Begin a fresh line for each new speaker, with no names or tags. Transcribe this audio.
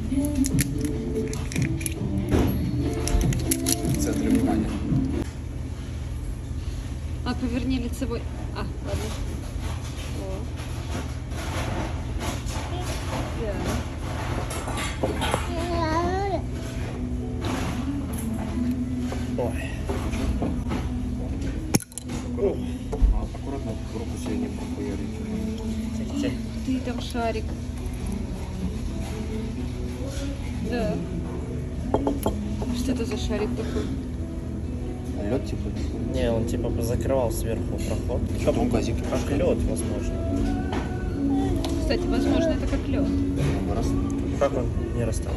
В центре внимания.
А, поверни лицевой. А, ладно. О. Да.
Ой.
Аккуратно руку себе не похуярить.
Ты там шарик. Да. Что это за шарик такой?
Лед типа.
Не, он типа закрывал сверху проход.
Что-то он газик.
Как лед, возможно.
Кстати, возможно, это как лед.
Раз.
Как он не растаял?